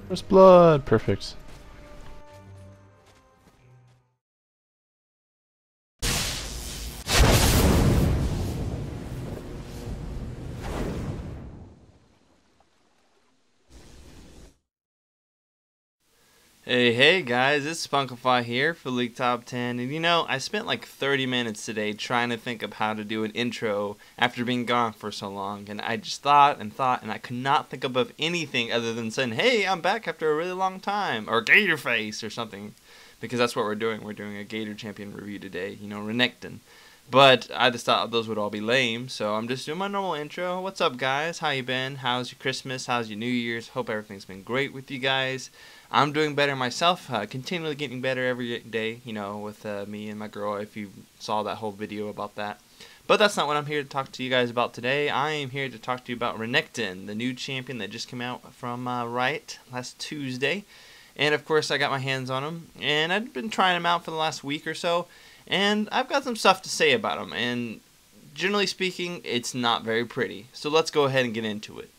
First blood, perfect. Hey guys, it's Spunkify here for League Top 10, and you know, I spent like 30 minutes today trying to think of how to do an intro after being gone for so long, and I just thought, and I could not think of anything other than saying, hey, I'm back after a really long time, or Gator Face, or something, because that's what we're doing. We're doing a Gator Champion review today, you know, Renekton. But I just thought those would all be lame, so I'm just doing my normal intro. What's up, guys? How you been? How's your Christmas? How's your New Year's? Hope everything's been great with you guys. I'm doing better myself, continually getting better every day, you know, with me and my girl, if you saw that whole video about that. But that's not what I'm here to talk to you guys about today. I am here to talk to you about Renekton, the new champion that just came out from Riot last Tuesday. And, of course, I got my hands on him, and I've been trying him out for the last week or so. And I've got some stuff to say about him, and generally speaking, it's not very pretty. So let's go ahead and get into it.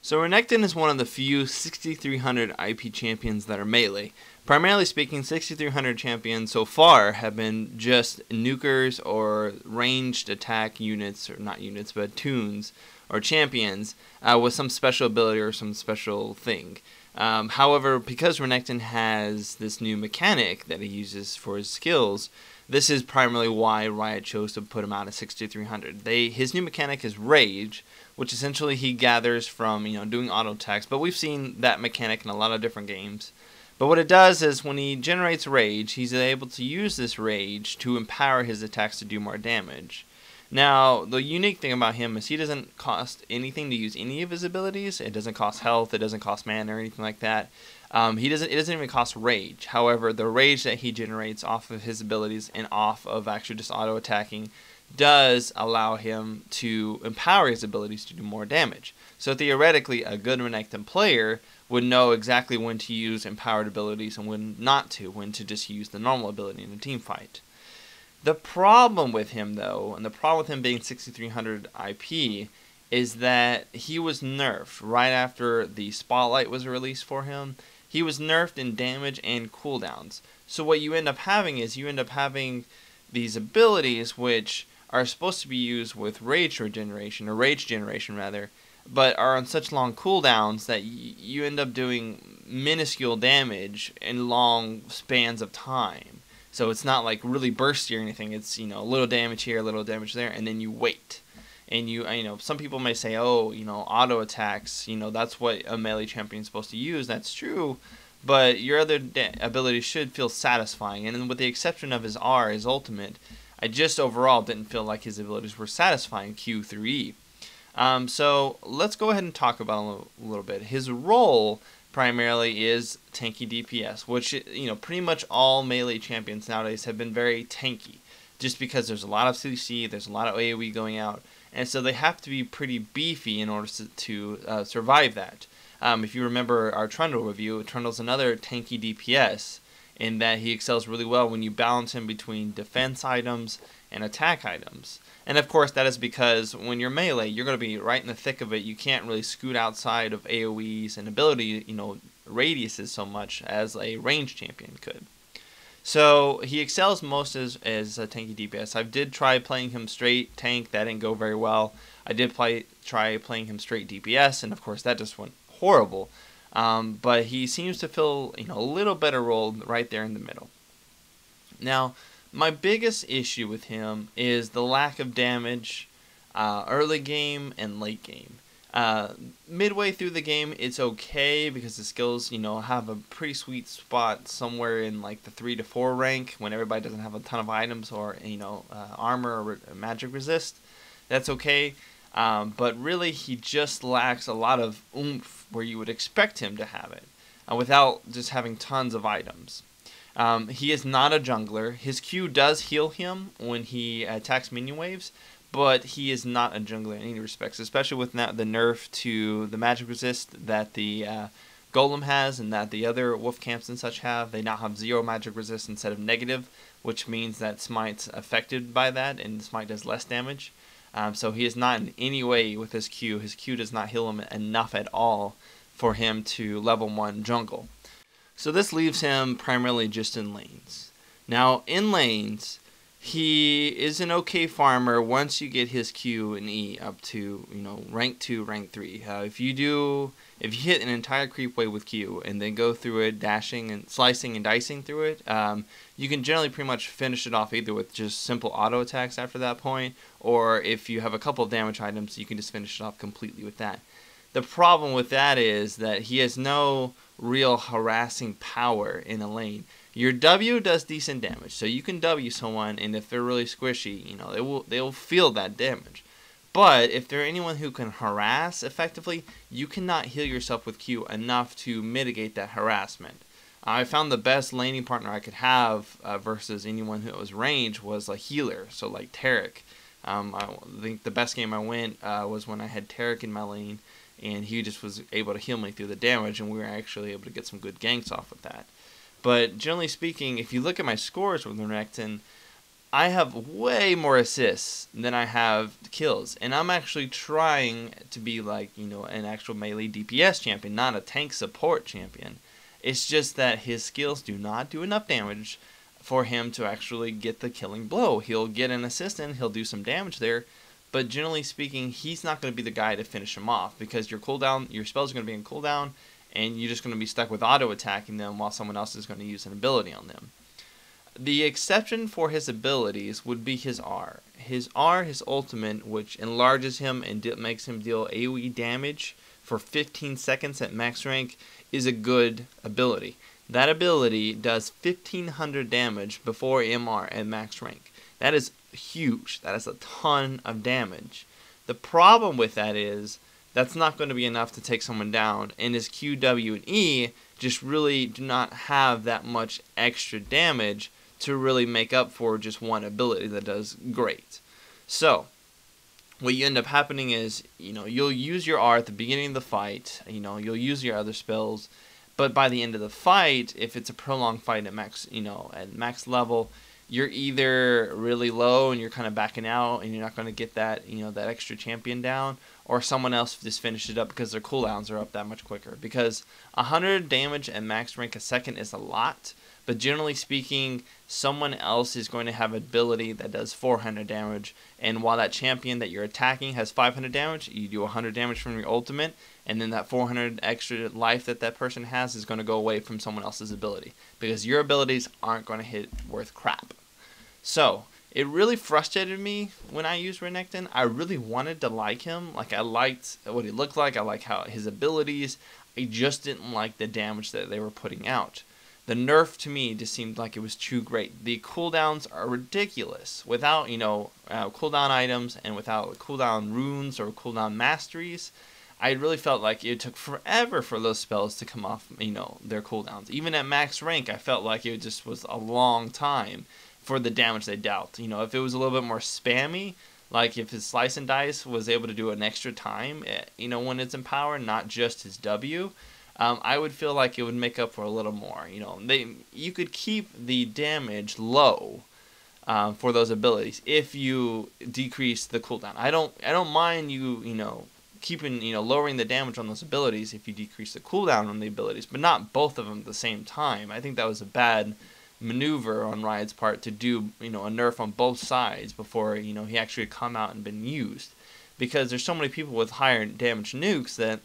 So Renekton is one of the few 6300 IP champions that are melee. Primarily speaking, 6300 champions so far have been just nukers or ranged attack units, or not units, but toons or champions with some special ability or some special thing. However, because Renekton has this new mechanic that he uses for his skills, this is primarily why Riot chose to put him out at 6300. His new mechanic is Rage, which essentially he gathers from, you know, doing auto attacks, but we've seen that mechanic in a lot of different games. But what it does is when he generates Rage, he's able to use this Rage to empower his attacks to do more damage. Now, the unique thing about him is he doesn't cost anything to use any of his abilities. It doesn't cost health, it doesn't cost mana or anything like that. It doesn't even cost Rage. However, the Rage that he generates off of his abilities and off of actually just auto attacking does allow him to empower his abilities to do more damage. So theoretically, a good Renekton player would know exactly when to use empowered abilities and when not to, when to just use the normal ability in a team fight. The problem with him, though, and the problem with him being 6300 IP, is that he was nerfed right after the Spotlight was released for him. He was nerfed in damage and cooldowns. So what you end up having is you end up having these abilities which are supposed to be used with rage generation rather, but are on such long cooldowns that you end up doing minuscule damage in long spans of time. So it's not like really bursty or anything. It's, you know, a little damage here, a little damage there, and then you wait. And you know, some people may say, oh, you know, auto attacks, you know, that's what a melee champion is supposed to use. That's true, but your other abilities should feel satisfying. And with the exception of his R, his ultimate, I just overall didn't feel like his abilities were satisfying Q through E. So let's go ahead and talk about him a little bit. His role primarily is tanky DPS, which, you know, pretty much all melee champions nowadays have been very tanky, just because there's a lot of CC, there's a lot of AoE going out, and so they have to be pretty beefy in order to survive that. If you remember our Trundle review, Trundle's another tanky DPS, in that he excels really well when you balance him between defense items and attack items. And of course that is because when you're melee, you're going to be right in the thick of it. You can't really scoot outside of AoEs and ability, you know, radiuses so much as a ranged champion could. So he excels most as a tanky DPS. I did try playing him straight tank, that didn't go very well. I did try playing him straight DPS, and of course that just went horrible. But he seems to fill, you know, a little better role right there in the middle. Now, my biggest issue with him is the lack of damage early game and late game. Midway through the game, it's okay because the skills, you know, have a pretty sweet spot somewhere in like the 3 to 4 rank when everybody doesn't have a ton of items or, you know, armor or magic resist. That's okay. But really, he just lacks a lot of oomph where you would expect him to have it, without just having tons of items. He is not a jungler. His Q does heal him when he attacks minion waves, but he is not a jungler in any respects, especially with now the nerf to the magic resist that the Golem has and that the other wolf camps and such have. They now have 0 magic resist instead of negative, which means that Smite's affected by that, and Smite does less damage. So he is not in any way with his Q. His Q does not heal him enough at all for him to level 1 jungle. So this leaves him primarily just in lanes. Now, in lanes, he is an okay farmer once you get his Q and E up to, rank 2, rank 3. If you hit an entire creep wave with Q and then go through it, dashing and slicing and dicing through it, you can generally pretty much finish it off either with just simple auto attacks after that point, or if you have a couple of damage items, you can just finish it off completely with that. The problem with that is that he has no real harassing power in a lane. Your W does decent damage, so you can W someone, and if they're really squishy, they will feel that damage. But if they're anyone who can harass effectively, you cannot heal yourself with Q enough to mitigate that harassment. I found the best laning partner I could have versus anyone who was range was a healer, so like Tarek. I think the best game I went was when I had Tarek in my lane, and he just was able to heal me through the damage, and we were actually able to get some good ganks off with that. But generally speaking, if you look at my scores with Renekton, I have way more assists than I have kills, and I'm actually trying to be like, an actual melee DPS champion, not a tank support champion. It's just that his skills do not do enough damage for him to actually get the killing blow. He'll get an assist and he'll do some damage there, but generally speaking, he's not going to be the guy to finish him off because your spells are going to be in cooldown, and you're just going to be stuck with auto attacking them while someone else is going to use an ability on them. The exception for his abilities would be his R. His R, his ultimate, which enlarges him and makes him deal AoE damage for 15 seconds at max rank, is a good ability. That ability does 1500 damage before MR at max rank. That is huge. That is a ton of damage. The problem with that is that's not going to be enough to take someone down, and his Q, W, and E just really do not have that much extra damage to really make up for just one ability that does great. So what you end up happening is, you'll use your R at the beginning of the fight, you'll use your other spells, but by the end of the fight, if it's a prolonged fight at max level, you're either really low and you're kind of backing out and you're not going to get that, that extra champion down, or someone else just finished it up because their cooldowns are up that much quicker. Because 100 damage at max rank a second is a lot, but generally speaking, someone else is going to have an ability that does 400 damage, and while that champion that you're attacking has 500 damage, you do 100 damage from your ultimate, and then that 400 extra life that person has is going to go away from someone else's ability, because your abilities aren't going to hit worth crap. So it really frustrated me when I used Renekton. I really wanted to like him. Like, I liked what he looked like. I liked how his abilities. I just didn't like the damage that they were putting out. The nerf to me just seemed like it was too great. The cooldowns are ridiculous. Without, cooldown items and without cooldown runes or cooldown masteries, I really felt like it took forever for those spells to come off, their cooldowns. Even at max rank, I felt like it just was a long time for the damage they dealt. If it was a little bit more spammy, like if his slice and dice was able to do an extra time, when it's in power, not just his W, I would feel like it would make up for a little more. You could keep the damage low for those abilities if you decrease the cooldown. I don't mind you keeping lowering the damage on those abilities if you decrease the cooldown on the abilities, but not both of them at the same time. I think that was a bad maneuver on Riot's part to do a nerf on both sides before he actually come out and been used, because there's so many people with higher damage nukes that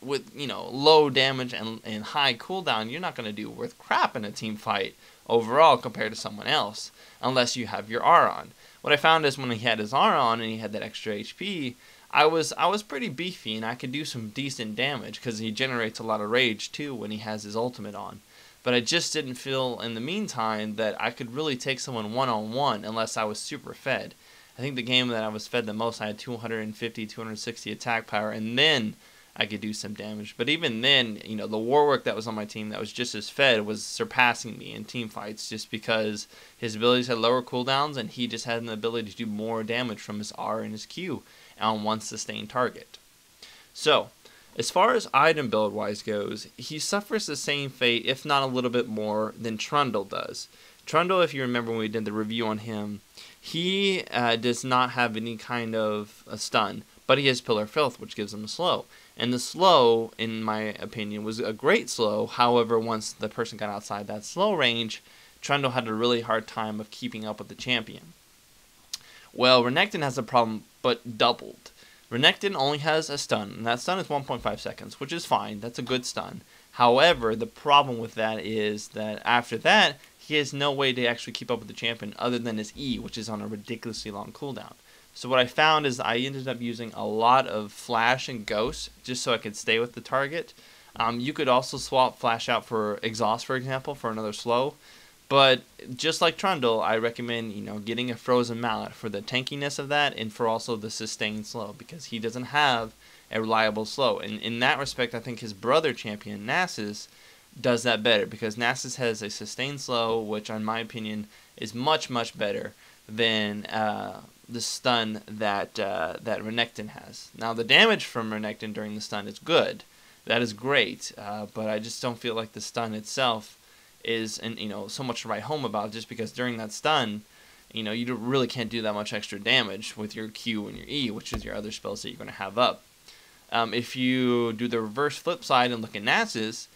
with low damage and high cooldown, you're not going to do worth crap in a team fight overall compared to someone else unless you have your R on. What I found is when he had his R on and he had that extra HP, I was pretty beefy and I could do some decent damage because he generates a lot of rage too when he has his ultimate on. But I just didn't feel in the meantime that I could really take someone one-on-one unless I was super fed. I think the game that I was fed the most, I had 250, 260 attack power, and then I could do some damage. But even then, you know, the Warwick that was on my team that was just as fed was surpassing me in team fights just because his abilities had lower cooldowns and he just had an ability to do more damage from his R and his Q on one sustained target. So, as far as item build wise goes, he suffers the same fate, if not a little bit more, than Trundle does. Trundle, if you remember when we did the review on him, he does not have any kind of a stun, but he has Pillar of Filth, which gives him a slow. And the slow, in my opinion, was a great slow. However, once the person got outside that slow range, Trundle had a really hard time of keeping up with the champion. Well, Renekton has a problem, but doubled. Renekton only has a stun, and that stun is 1.5 seconds, which is fine. That's a good stun. However, the problem with that is that after that, he has no way to actually keep up with the champion other than his E, which is on a ridiculously long cooldown. So what I found is I ended up using a lot of Flash and Ghost just so I could stay with the target. You could also swap Flash out for Exhaust, for example, for another slow. But just like Trundle, I recommend, you know, getting a Frozen Mallet for the tankiness of that and for also the sustained slow because he doesn't have a reliable slow. And in that respect, I think his brother champion, Nasus, does that better because Nasus has a sustained slow, which in my opinion is much, much better than the stun that Renekton has. Now, the damage from Renekton during the stun is good. That is great, but I just don't feel like the stun itself is, and you know, so much to write home about just because during that stun, you know, you really can't do that much extra damage with your Q and your E, which is your other spells that you're going to have up. If you do the reverse flip side and look at Nasus,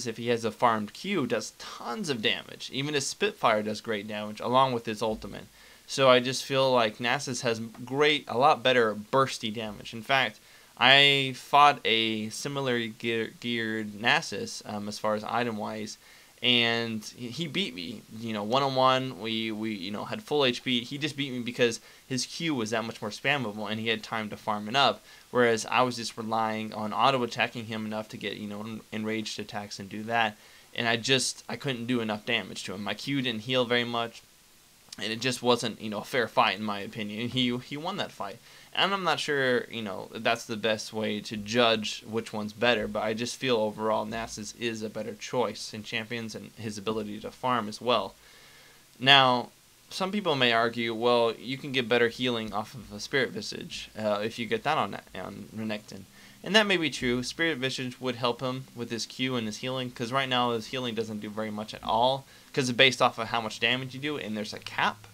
if he has a farmed Q, does tons of damage. Even his Spitfire does great damage along with his ultimate. So I just feel like Nasus has a lot better bursty damage. In fact, I fought a similarly geared Nasus as far as item-wise, and he beat me. You know, one-on-one, we you know, had full HP. He just beat me because his Q was that much more spammable, and he had time to farm it up. Whereas I was just relying on auto-attacking him enough to get, you know, enraged attacks and do that. And I couldn't do enough damage to him. My Q didn't heal very much. And it just wasn't, you know, a fair fight in my opinion. He won that fight. And I'm not sure, you know, that's the best way to judge which one's better. But I just feel overall Nasus is a better choice in champions and his ability to farm as well. Now, some people may argue, well, you can get better healing off of a Spirit Visage if you get that on Renekton. And that may be true. Spirit Visage would help him with his Q and his healing, because right now his healing doesn't do very much at all, because it's based off of how much damage you do, and there's a cap.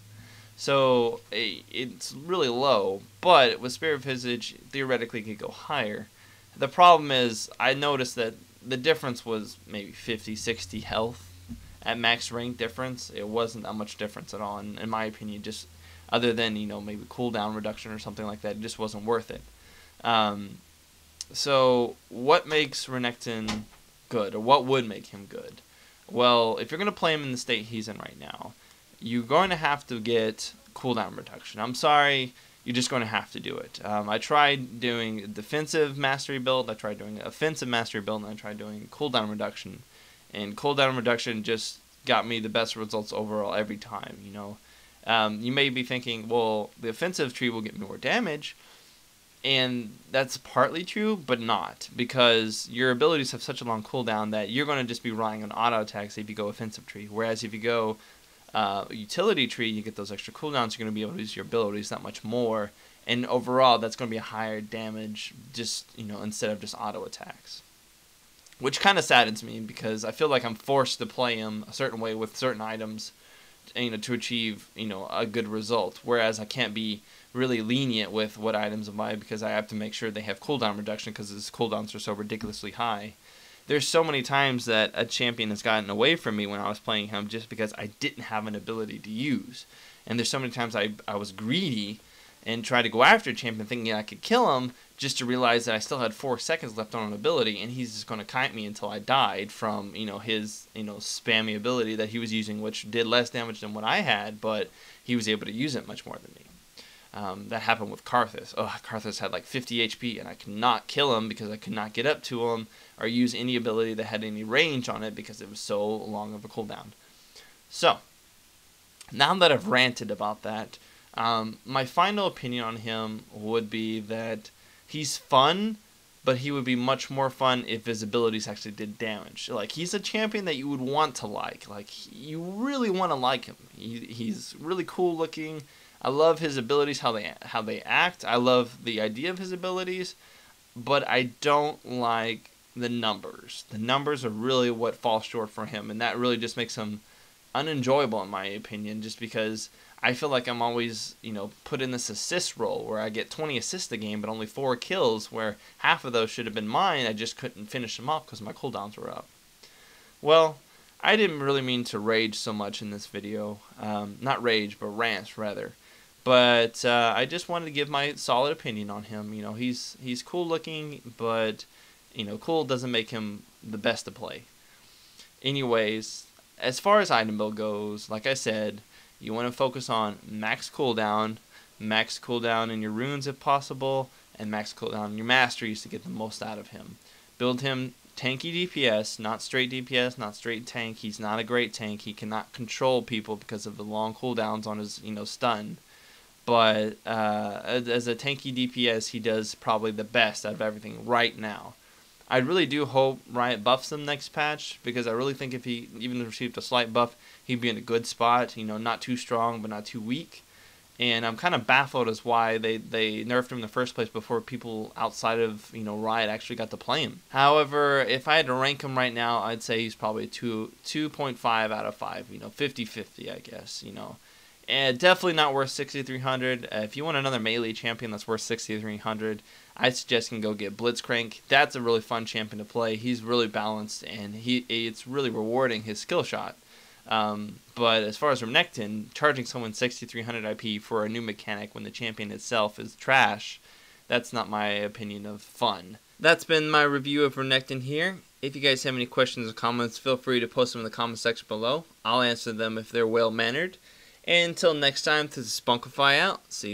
So it's really low, but with Spirit Visage, theoretically it could go higher. The problem is, I noticed that the difference was maybe 50, 60 health at max rank difference. It wasn't that much difference at all, in my opinion, just other than, you know, maybe cooldown reduction or something like that. It just wasn't worth it. So what makes Renekton good, or what would make him good? Well, if you're going to play him in the state he's in right now, you're going to have to get cooldown reduction. I'm sorry, you're just going to have to do it. I tried doing a defensive mastery build, I tried doing an offensive mastery build, and I tried doing cooldown reduction. And cooldown reduction just got me the best results overall every time, you know. You may be thinking, well, the offensive tree will get more damage. And that's partly true, but not, because your abilities have such a long cooldown that you're going to just be relying on auto attacks if you go offensive tree. Whereas if you go utility tree, you get those extra cooldowns. You're going to be able to use your abilities that much more, and overall, that's going to be a higher damage, just, you know, instead of just auto attacks. Which kind of saddens me because I feel like I'm forced to play him a certain way with certain items, you know, to achieve, you know, a good result. Whereas I can't be really lenient with what items I buy because I have to make sure they have cooldown reduction because his cooldowns are so ridiculously high. There's so many times that a champion has gotten away from me when I was playing him just because I didn't have an ability to use. And there's so many times I was greedy and tried to go after a champion thinking I could kill him just to realize that I still had 4 seconds left on an ability and he's just going to kite me until I died from, you know, his, you know, spammy ability that he was using, which did less damage than what I had, but he was able to use it much more than me. That happened with Karthus. Oh, Karthus had like 50 HP and I could not kill him because I could not get up to him or use any ability that had any range on it because it was so long of a cooldown. So, now that I've ranted about that, my final opinion on him would be that he's fun, but he would be much more fun if his abilities actually did damage. Like, he's a champion that you would want to like. Like, you really want to like him. He's really cool looking. I love his abilities, how they act. I love the idea of his abilities, but I don't like the numbers. The numbers are really what fall short for him, and that really just makes him unenjoyable in my opinion, just because I feel like I'm always, put in this assist role where I get 20 assists a game but only 4 kills, where half of those should have been mine. I just couldn't finish them off because my cooldowns were up. Well, I didn't really mean to rage so much in this video. Not rage, but rant rather. But I just wanted to give my solid opinion on him. He's cool looking, but cool doesn't make him the best to play. Anyways, as far as item build goes, like I said, you want to focus on max cooldown in your runes if possible, and max cooldown in your masteries to get the most out of him. Build him tanky DPS, not straight DPS, not straight tank. He's not a great tank. He cannot control people because of the long cooldowns on his stun. But as a tanky DPS, he does probably the best out of everything right now. I really do hope Riot buffs him next patch, because I really think if he even received a slight buff, he'd be in a good spot. Not too strong, but not too weak. And I'm kind of baffled as why they nerfed him in the first place before people outside of Riot actually got to play him. However, if I had to rank him right now, I'd say he's probably 2.5 out of 5. 50-50, I guess. And definitely not worth 6,300. If you want another melee champion that's worth 6,300, I suggest you can go get Blitzcrank. That's a really fun champion to play. He's really balanced, and it's really rewarding, his skill shot. But as far as Renekton, charging someone 6,300 IP for a new mechanic when the champion itself is trash, that's not my opinion of fun. That's been my review of Renekton here. If you guys have any questions or comments, feel free to post them in the comment section below. I'll answer them if they're well-mannered. And until next time, this is Spunkify out. See you later.